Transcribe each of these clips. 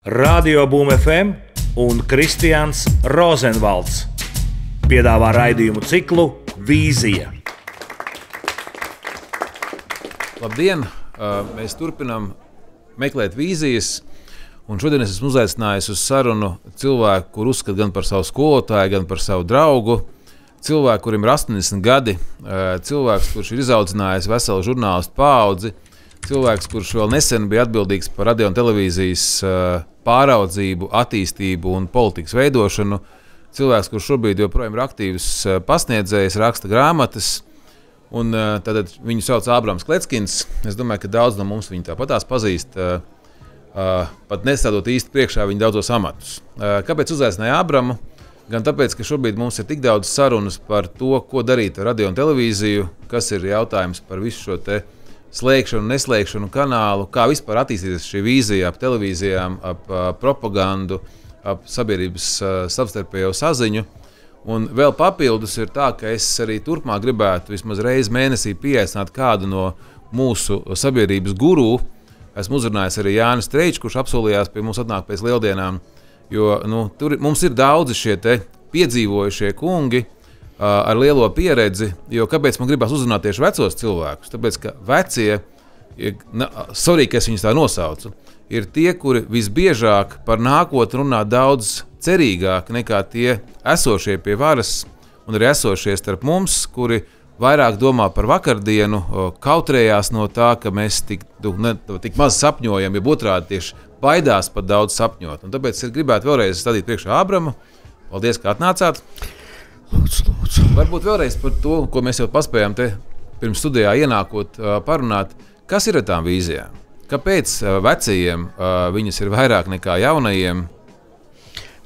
Radio Boom FM un Kristians Rozenvalds piedāvā raidījumu ciklu Vīzija. Labdien! Mēs turpinām meklēt vīzijas, un šodien es esmu uzaicinājis uz sarunu cilvēku, kur uzskata gan par savu skolotāju, gan par savu draugu, cilvēku, kurim ir 80 gadi, cilvēks, kurš ir izaudzinājis veselu žurnālistu paudzi, cilvēks, kurš vēl nesen bija atbildīgs par radio un televīzijas pāraudzību, attīstību un politikas veidošanu. Cilvēks, kurš šobrīd joprojām ir aktīvs pasniedzējs, raksta grāmatas. Un, tātad viņu sauc Ābrams Kleckins. Es domāju, ka daudz no mums viņu tāpatās pazīst, pat nestādot īsti priekšā viņa daudzos amatus. Kāpēc uzaicināju Ābramu? Gan tāpēc, ka šobrīd mums ir tik daudz sarunas par to, ko darīt ar radio un televīziju, kas ir jautājums par visu šo te slēgšanu, neslēgšanu kanālu, kā vispār attīstīties šī vīzija ap televīzijām, ap propagandu, ap sabiedrības savstarpējo saziņu. Un vēl papildus ir tā, ka es arī turpmāk gribētu vismaz reizi mēnesī pieaicināt kādu no mūsu sabiedrības guru. Esmu uzrunājis arī Jānis Streičs, kurš apsolījās pie mums atnāk pēc lieldienām, jo mums ir daudzi šie te piedzīvojušie kungi, ar lielo pieredzi, jo kāpēc man gribas uzrunāt tieši vecos cilvēkus? Tāpēc, ka vecie, sorry, ka es viņus tā nosaucu, ir tie, kuri visbiežāk par nākotni runā daudz cerīgāk nekā tie esošie pie varas un arī esošie starp mums, kuri vairāk domā par vakardienu, kautrējās no tā, ka mēs tik maz sapņojam, ja otrādi tieši baidās pat daudz sapņot. Un tāpēc es gribētu vēlreiz stādīt priekšā Ābramu. Paldies, ka atnācāt. Lūdzu. Varbūt vēlreiz par to, ko mēs jau paspējām te pirms studijā ienākot parunāt, kas ir ar tām vīzijām? Kāpēc vecajiem viņas ir vairāk nekā jaunajiem?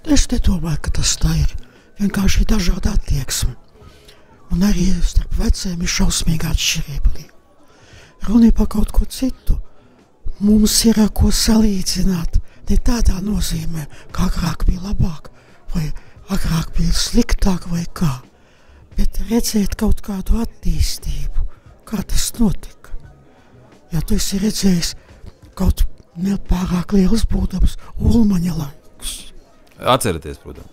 Es nedomāju, ka tas tā ir vienkārši dažāda attieksme. Un arī starp veciem ir šausmīga atšķirība. Runa par kaut ko citu. Mums ir ar ko salīdzināt, ne tādā nozīmē, kā agrāk bija labāk vai agrāk bija sliktāk vai kā, bet redzēt kaut kādu attīstību, kā tas notika. Ja tu esi redzējis kaut nepārāk liels būdams Ulmaņa laikus. Atceraties, protams.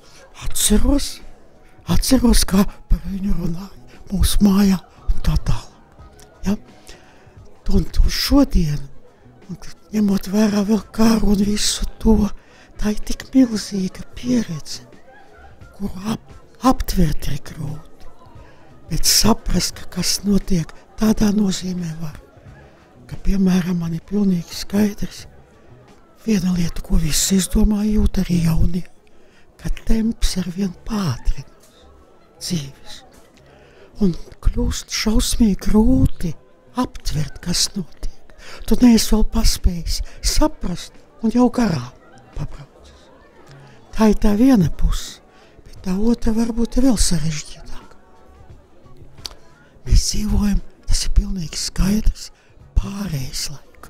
Atceros, kā par viņu runāja mūsu mājā un tā tālāk. Ja? Un šodien, ņemot vērā vēl kāru un visu to, tā ir tik milzīga pieredze, kuru aptvert ir grūti, bet saprast, ka kas notiek, tādā nozīmē var, ka, piemēram, man ir pilnīgi skaidrs, viena lieta, ko visi izdomā jūt arī jaunie, ka temps ar vien pātrinās dzīves, un kļūst šausmīgi grūti aptvert, kas notiek. Tu neesi vēl paspējis saprast, un jau garām pabraucis. Tā ir tā viena puse. Tā otra varbūt ir vēl sarežģītāk. Mēs dzīvojam, tas ir pilnīgi skaidrs, pārējais laika.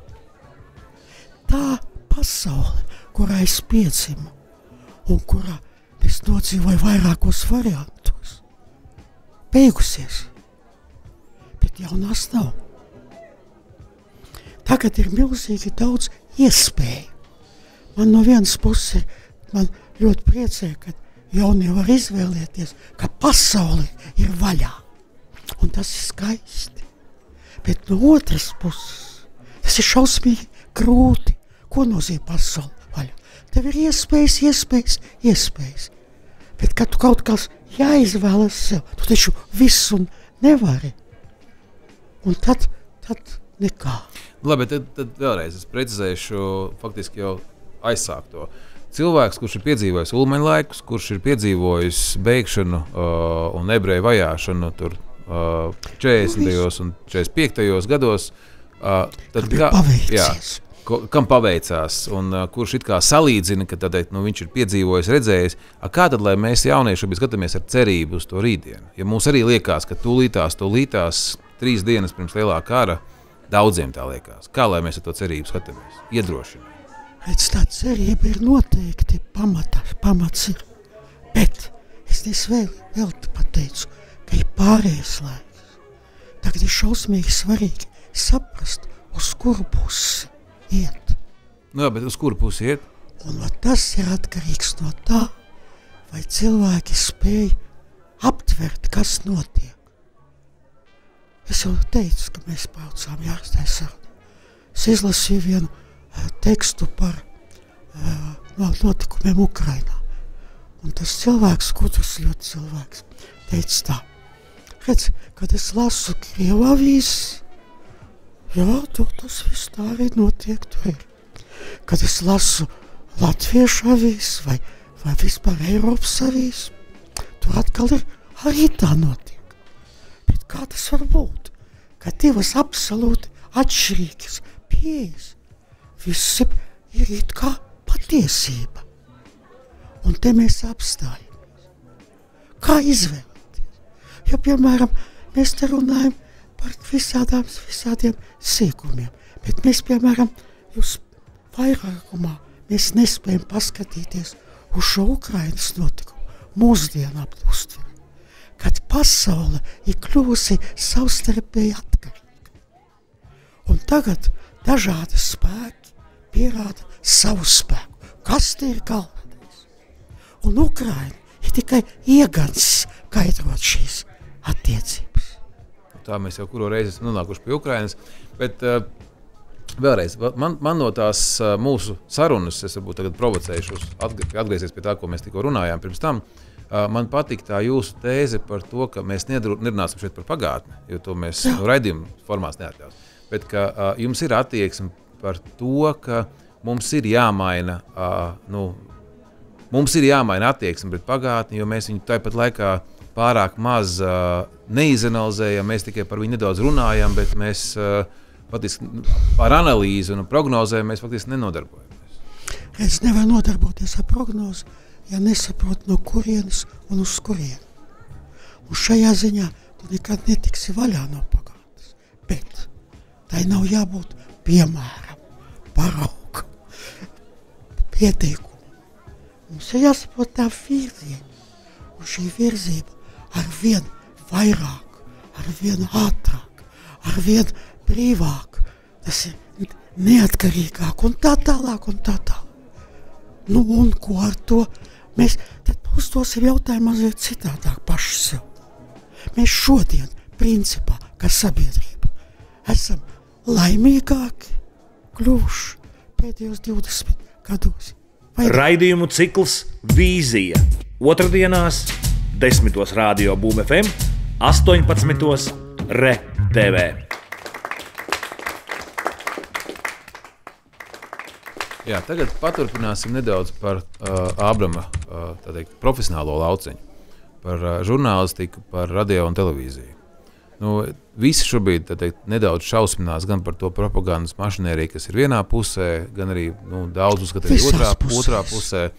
Tā pasaule, kurā es piedzimu un kurā es nodzīvoju vairākos variantos, beigusies, bet jaunās nav. Tagad ir milzīgi daudz iespēju. Man no vienas puses man ļoti priecē, ka jaunie var izvēlēties, ka pasaule ir vaļā. Un tas ir skaisti. Bet no otras puses, tas ir šausmīgi grūti. Ko nozīmē pasaule vaļā? Tev ir iespējas. Bet, kad tu kaut kas jāizvēlas sev, tu taču visu nevari. Un tad nekā. Labi, tad vēlreiz es precizēšu, faktiski jau aizsākt to. Cilvēks, kurš ir piedzīvojis Ulmaņa laikus, kurš ir piedzīvojis beigšanu un ebreju vajāšanu tur 40. un 45. gados, tad kam paveicās un kurš it kā salīdzina, ka tad, viņš ir piedzīvojis, redzējis, kā tad, lai mēs jaunieši šobrīd skatāmies ar cerību uz to rītdienu? Ja mums arī liekas, ka tūlītās 3 dienas pirms lielā kara, daudziem tā liekas. Kā lai mēs ar to cerību skatāmies? Iedrošināt. Redz, tā cerība ir noteikti pamats ir, bet es vēl pateicu, ka ir pārējais laiks. Tagad ir šausmīgi svarīgi saprast, uz kuru pusi iet. Nu jā, bet uz kuru pusi iet? Un tas ir atkarīgs no tā, vai cilvēki spēj aptvert, kas notiek. Es jau teicu, ka mēs braucām Jārstai sarunu. Es izlasīju vienu tekstu par notikumiem Ukrainā. Un tas cilvēks, gudrs ļoti cilvēks, teica tā. Redz, kad es lasu Krievu avīzes, jā, tur tas viss tā arī notiek, tur ir. Kad es lasu latviešu avīzes vai vispār Eiropas avīzes, tur atkal ir arī tā notiek. Bet kā tas var būt? Ka divas absolūti atšķirīgas pieejas, viss ir it kā patiesība. Un te mēs apstājamies. Kā izvēlēties? Ja, piemēram, mēs te runājam par visādiem sīkumiem, bet mēs, piemēram, jūs vairākumā mēs nespējam paskatīties uz šo Ukrainas notikumu, mūsdienu uztveri, kad pasaule ir kļuvusi savstarpēji atkarīga. Un tagad dažādi spēki pierāda savu spēku. Kas te ir galvenais? Un Ukraina ir tikai iegans skaidrot šīs attiecības. Tā mēs jau kuru reizi esam nonākuši pie Ukrainas, bet vēlreiz, man no tās mūsu sarunas, es varbūt tagad provocējušos atgriezties pie tā, ko mēs tikko runājām pirms tam, man patīk tā jūsu tēze par to, ka mēs nerunāsim šeit par pagātni, jo to mēs raidījuma formās neatļaus, bet ka jums ir attieksme par to, ka mums ir jāmaina, attieksme pret pagātni, jo mēs viņu tāpat laikā pārāk maz neizanalizējam, mēs tikai par viņu nedaudz runājam, bet mēs faktiski ar analīzi un prognozēm mēs faktiski nenodarbojamies. Es nevaru nodarboties ar prognozi, ja nesaprotu no kurienes un uz kurieni. Un šajā ziņā tu nekad netiksi vaļā no pagātnes. Bet tai nav jābūt piemēram, parauga, pieteikumu. Mums ir jāsaprot tā virzība. Un šī virzība ar vien vairāk, ar vien ātrāk, ar vien brīvāk, tas ir neatkarīgāk un tā tālāk. Nu un ko ar to? Mēs tad uzdosim jautājumu mazliet citādāk paši sev. Mēs šodien, principā, kā sabiedrība, esam laimīgāki kļuvuši pēdējos 20 gados. Raidījumu cikls Vīzija. Otrdienās 10. Radio Boom FM, 18. RTV. Jā, tagad paturpināsim nedaudz par Ābrama profesionālo lauciņu, par žurnālistiku, par radio un televīziju. Visi šobrīd nedaudz šausminās gan par to propagandas mašinēriju, kas ir vienā pusē, gan arī daudz uzskata arī otrā pusē.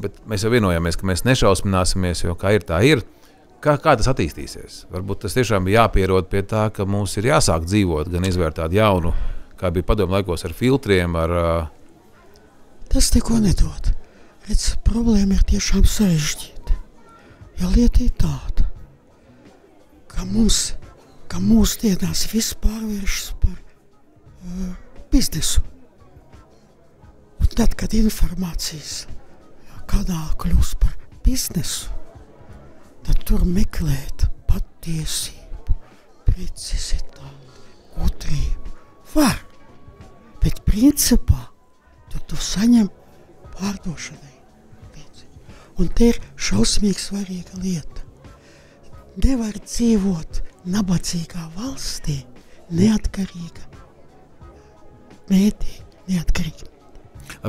Bet mēs jau vienojāmies, ka mēs nešausmināsimies, jo kā ir, tā ir. Kā tas attīstīsies? Varbūt tas tiešām bija jāpierod pie tā, ka mums ir jāsāk dzīvot, gan izvērtāt jaunu, kā bija padomu laikos ar filtriem, Tas neko nedod. Redz, problēma ir tiešām sarežģīta. Ja lieta ir tāda, ka mūsdienās viss pārvēršas par biznesu. Un tad, kad informācijas kanāli kļūst par biznesu, tad tur meklēt patiesību, precizitāti, gudrību var. Bet principā tu saņem pārdošanai. Un te ir šausmīgi svarīga lieta. Nevar dzīvot nabadzīgā valstī neatkarīga mēdī, neatkarīga.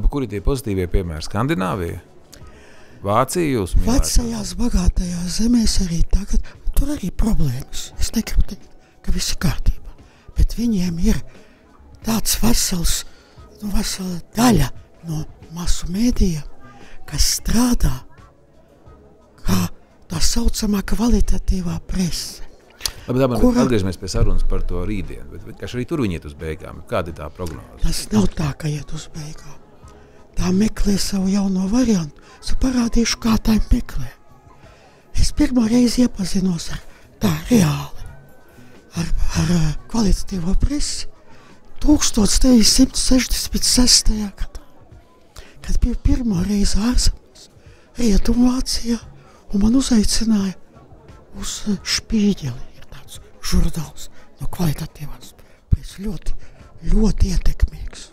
Kuri tie pozitīvie piemēri? Skandināvija? Vācija jūs minējāt? Vecajās bagātajās zemēs arī tagad, tur arī problēmas. Es negribu teikt, ka viss ir kārtībā, bet viņiem ir tāds vesela daļa no masu mēdījiem, kas strādā kā tā saucamā kvalitatīvā prese. Atgriežamies pie sarunas par to rītdienu, bet arī tur viņi iet uz beigām. Kāda ir tā prognoze? Tas nav tā, ka iet uz beigām. Tā meklē savu jauno variantu. Es parādīšu, kā tā meklē. Es pirmo reizi iepazinos ar tā reāli, ar kvalitatīvo presi 1966. gadā. kad bija pirmo reizi ārzemēs, Rietumvācijā, un man uzaicināja uz Špīģeli, ir tāds žurnāls no kvalitatīvās, pēc ļoti ietekmīgs.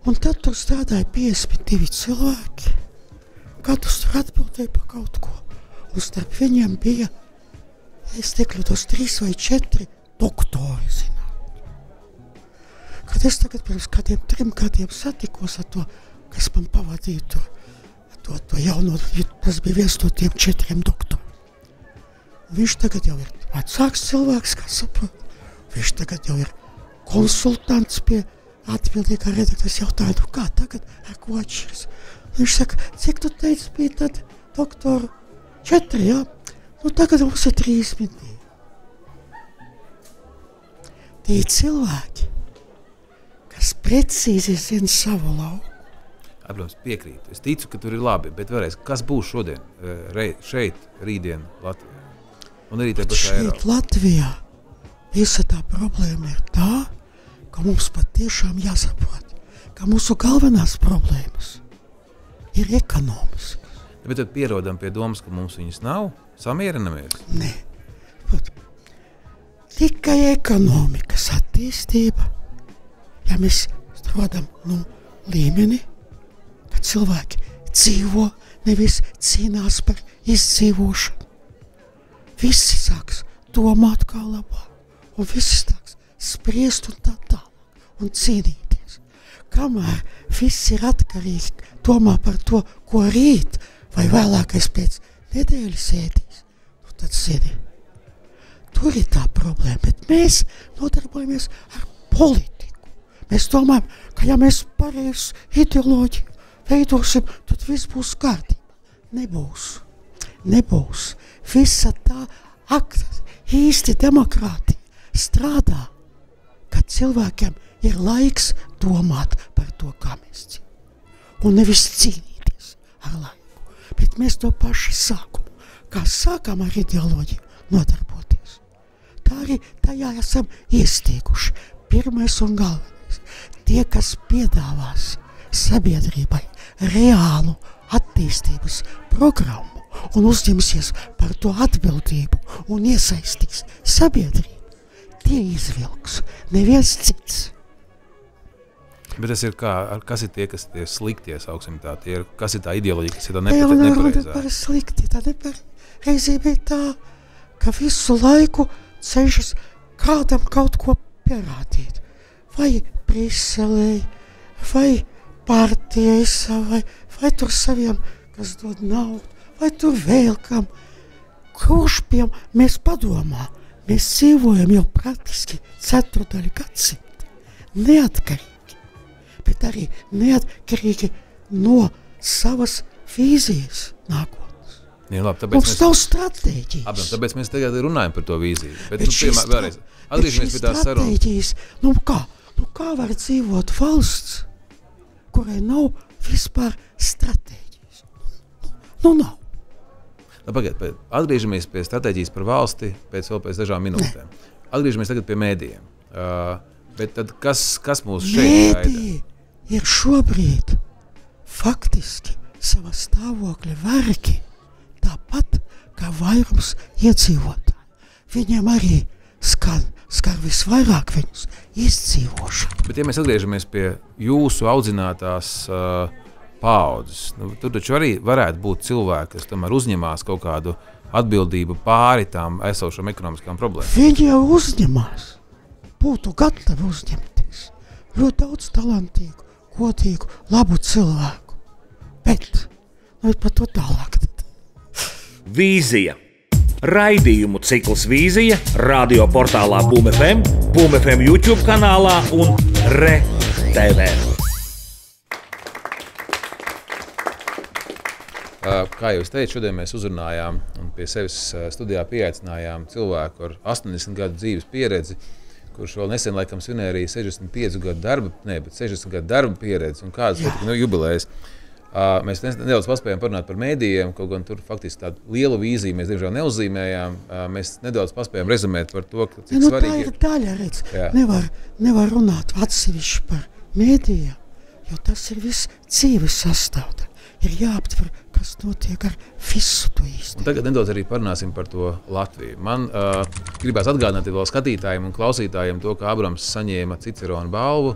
Un tad tur strādāja 52 cilvēki, katrs tur atbildēja par kaut ko, un starp viņiem bija, es nekļūdos, 3 vai 4 doktori, zināt. Kad es tagad pirms kādiem 3 gadiem satikos ar to, kas man pavadīja tur, to jauno, tas bija viens no tiem 4 doktoriem. Viņš tagad jau ir vecāks cilvēks, kā saprot. Viņš tagad jau ir konsultants pie atbildīgā redaktora. Es jautāju, nu kā tagad, ar ko atšķiras? Viņš saka, cik tu teici bija tad doktoru? 4, jā? Nu tagad mums ir 32. Tie cilvēki, kas precīzi zina savu lauku. Protams, piekrīt. Es ticu, ka tur ir labi, bet vēlreiz, kas būs šodien, šeit, rītdien Latvijā? Un arī te pašā Eiropā. Šeit Latvijā visa tā problēma ir tā, ka mums patiešām jāsaprot, ka mūsu galvenās problēmas ir ekonomiskas. Bet tad pierodam pie domas, ka mums viņas nav, samierinamies? Nē, tikai ekonomikas attīstība, ja mēs strādam līmeni, kad cilvēki dzīvo, nevis cīnās par izdzīvošanu. Visi sāks domāt kā labāk, un visi sāks spriest un tā tālāk, un cīnīties. Kamēr viss ir atkarīgi domā par to, ko rīt vai vēlākais pēc nedēļas ēdīs, nu tad zini, tur ir tā problēma, bet mēs nodarbojamies ar politiku. Mēs domājam, ka ja mēs pareizi ideoloģiju veidosim, tad viss būs kārtībā. Nebūs. Visa tā īsti demokrātija strādā, kad cilvēkiem ir laiks domāt par to, kā mēs dzīvojam. Un nevis cīnīties ar laiku. Bet mēs to paši sākumu, kā sākam ar ideoloģiju nodarboties. Tā arī tajā esam iesteiguši. Pirmais un galvenais. Tie, kas piedāvās sabiedrībai reālu attīstības programmu un uzņemsies par to atbildību un iesaistīs sabiedrību, tie izvilks, neviens cits. Bet tas ir kā, kas ir tie, kas tie sliktie, sauksim tā, kas ir tā ideoloģija, kas ir tā nepareizā? Par slikti, tā nepareizī bija tā, ka visu laiku cenšas kādam kaut ko pierādīt. Vai Briselē, vai partijai, vai tur saviem, kas dod naudu, vai tur vēl kam. Kurš mēs padomā, mēs dzīvojam jau praktiski 4 gadsimtu, neatkarīgi, bet arī neatkarīgi no savas vīzijas nākotnes. Jā, labi, mums nav stratēģijas. Tāpēc mēs tagad runājam par to vīziju. Bet vēlreiz, atgriežamies pie tās sarunas. Kā var dzīvot valsts, kurai nav vispār stratēģijas? Nav. Atgriežamies pie stratēģijas par valsti pēc dažām minūtēm. Atgriežamies tagad pie mēdījiem. Bet tad kas mūs šeit gaida? Mēdī ir šobrīd faktiski savā stāvokļa vergi, tāpat kā vairums iedzīvotāji. Viņiem arī skar visvairāk viņus izdzīvošanu. Bet ja mēs atgriežamies pie jūsu audzinātās paaudzes, tur taču arī varētu būt cilvēki, kas tomēr uzņemās kaut kādu atbildību pāri tām esošām ekonomiskām problēmām. Viņi jau uzņemās, būtu gatavi uzņemties. Ļoti daudz talantīgu, godīgu, labu cilvēku. Bet par to tālāk. Vīzija. Raidījumu cikls Vīzija radio portālā BūmFM, BūmFM YouTube kanālā un ReTV. Kā jau es teicu, šodien mēs uzrunājām un pie sevis studijā pieaicinājām cilvēku ar 80 gadu dzīves pieredzi, kurš vēl nesen laikam svinēja arī 65 gadu bet 60 gadu darba pieredzi un kādas jubilejas. Mēs nedaudz paspējām parunāt par mēdījiem, kaut gan tur faktiski tādu lielu vīziju mēs diemžēl neuzzīmējām. Mēs nedaudz paspējām rezumēt par to, cik svarīgi tā ir daļa, redz. Nevar runāt atsevišķi par mēdījiem, jo tas ir viss dzīves sastāvdaļa. Ir jāaptver, kas notiek ar visu to īsti. Tagad nedaudz arī parunāsim par to Latviju. Man gribās atgādināt vēl skatītājiem un klausītājiem to, ka Abrams saņēma Cicerona balvu.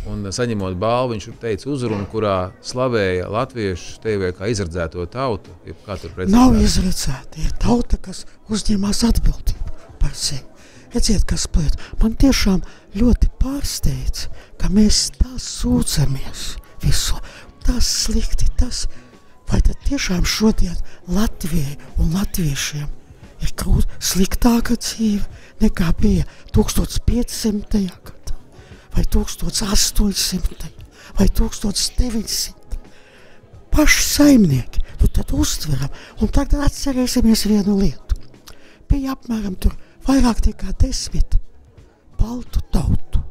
Un saņemot balvu, viņš teica uzrunu, kurā slavēja latviešu tevi kā izredzēto tautu. Nav izredzēta. Ir tauta, kas uzņemās atbildību par sevi. Redziet, kas pliet. Man tiešām ļoti pārsteidz, ka mēs tā sūdzamies visu. Tas slikti, tas. Vai tad tiešām šodien Latvijai un latviešiem ir kaut sliktāka dzīve nekā bija 1500. gadā, vai 1800. vai 1900. Paši saimnieki, tad uztveram, un tagad atcerēsimies vienu lietu. Bija apmēram tur vairāk nekā 10 baltu tautu.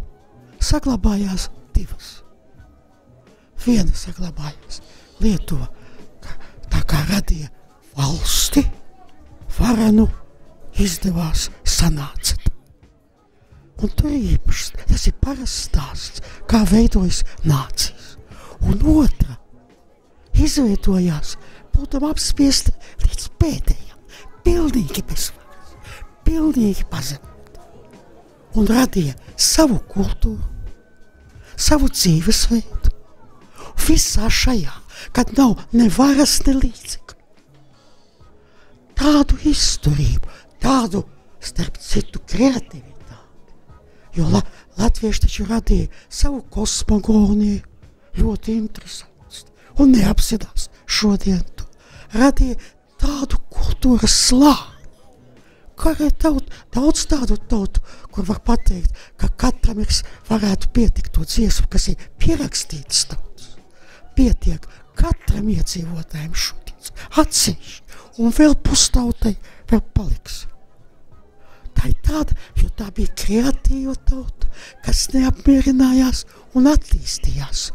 Saglabājās 2. Viena saglabājās Lietuva, tā kā radīja valsti, varenu izdevās sanāca. Un tur īpaši, tas ir parasts stāsts, kā veidojas nācijas. Un otra izveidojās, būtam apspiesti līdz pēdējām, pilnīgi bezvaras, pilnīgi pazemot. Un radīja savu kultūru, savu dzīvesveidu. Visā šajā, kad nav ne varas, ne līdzekļu. Tādu izturību, tādu, starp citu, kreativitāti. Jo latvieši taču radīja savu kosmogoniju, ļoti interesants, un neapzinās šodien to. Radīja tādu kultūras slāni, kā arī daudz tādu tautu, kur var pateikt, ka katram varētu pietikt to dziesmu, kas ir pierakstīts tautas. Pietiek katram iedzīvotājiem šodien atsevišķi, un vēl pustautai vēl paliks. Tā ir tāda, jo tā bija kreatīva tauta, kas neapmierinājās un attīstījās.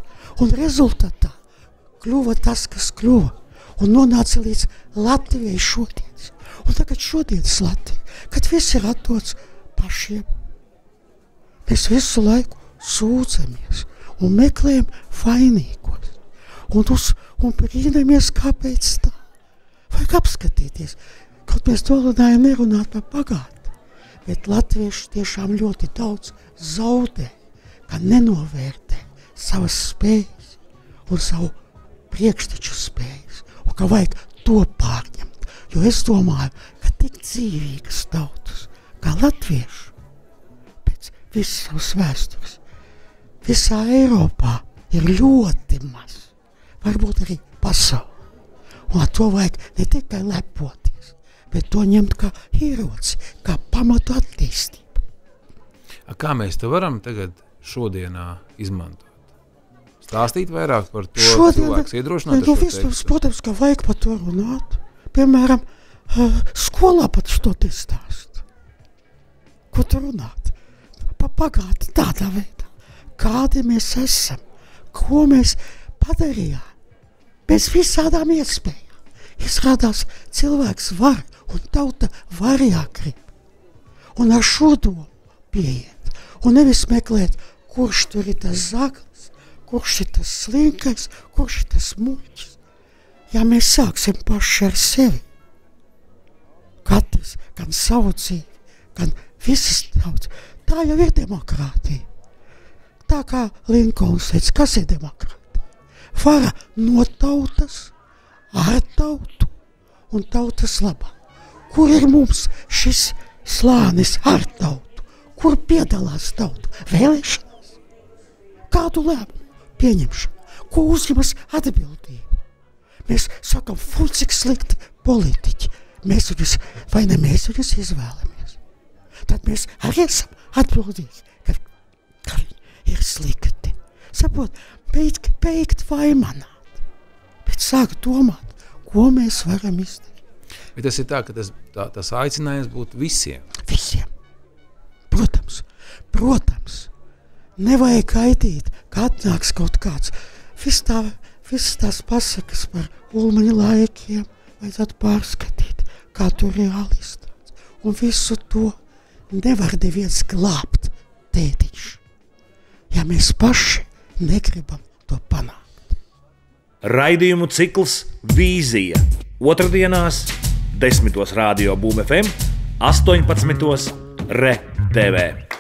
Un rezultātā kļuva tas, kas kļuva, un nonāca līdz Latvijai šodienas. Un tagad šodienas Latvija, kad viss ir atdots pašiem, mēs visu laiku sūdzamies un meklējam vainīgos. Un brīnamies, kāpēc tā. Vajag apskatīties, kaut mēs domājam nerunāt par pagātni, bet latvieši tiešām ļoti daudz zaudē, ka nenovērtē savas spējas un savu priekšteču spējas, un ka vajag to pārņemt. Jo es domāju, ka tik dzīvīgas tautas kā latvieši pēc visas savas vēstures visā Eiropā ir ļoti maz. Varbūt arī pasauli. Un ar to vajag ne tikai lepoties, bet to ņemt kā ieroci, kā pamatu attīstību. Kā mēs to varam tagad šodienā izmantot? Stāstīt vairāk par to, cilvēks iedrošināt? Vispirms, protams, ka vajag par to runāt. Piemēram, skolā pat šo te stāst. Ko tu runāt? Pa pagātni tādā veidā. Kādi mēs esam? Ko mēs padarījām? Bez visādām iespējām. Izrādās, cilvēks var un tauta var jāgrib. Un ar šo domu pieiet. Un nevis meklēt, kurš tur ir tas zaglis, kurš ir tas slinkais, kurš ir tas muļķis. Ja mēs sāksim paši ar sevi, katrs gan savu dzīvi, gan visas tautas, tā jau ir demokrātija. Tā kā Linkolns teica, kas ir demokrātija? Vara no tautas, ar tautu un tautas labā. Kur ir mums šis slānis ar tautu? Kur piedalās tauta? Vēlēšanās? Kādu lēmumu pieņemšanu? Ko uzņemas atbildību? Mēs sakam, cik slikti politiķi. Mēs viņus izvēlamies. Tad mēs arī esam atbildīgi, ka viņi ir slikti. Saprot, beigt vaimanāt, bet sāk domāt, ko mēs varam izdarīt. Bet tas ir tā, ka tas aicinājums būtu visiem. Visiem. Protams. Nevajag gaidīt, ka atnāks kaut kāds. Visas tās pasakas par Ulmaņa laikiem vajadzētu pārskatīt, kā tur reāli izstrāds. Un visu to nevar neviens glābt tētiņš. Ja mēs paši negribam to Raidījumu cikls Vīzija. Otrdienās 10. Radio Boom FM, 18. Re TV.